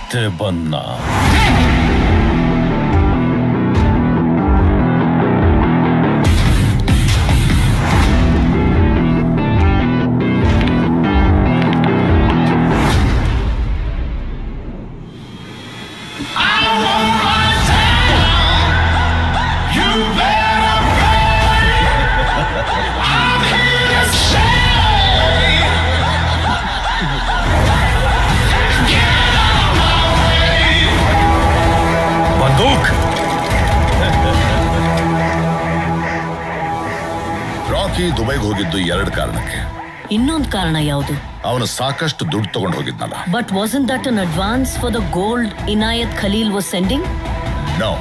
ಮತ್ತೆ ಬನ್ನ. ಬಂದೂಕ್. ರಾಕಿ ದುಬೈಗೆ ಹೋಗಿದ್ದು 2 ಕಾರಣಕ್ಕೆ. ಇನ್ನೊಂದು ಕಾರಣ ಯಾವುದು? ಅವನು ಸಾಕಷ್ಟು ದುಡ್ಡು ತಗೊಂಡು ಹೋಗಿದ್ನಲ್ಲ. But wasn't that an advance for the gold Inayat Khalil was sending? No,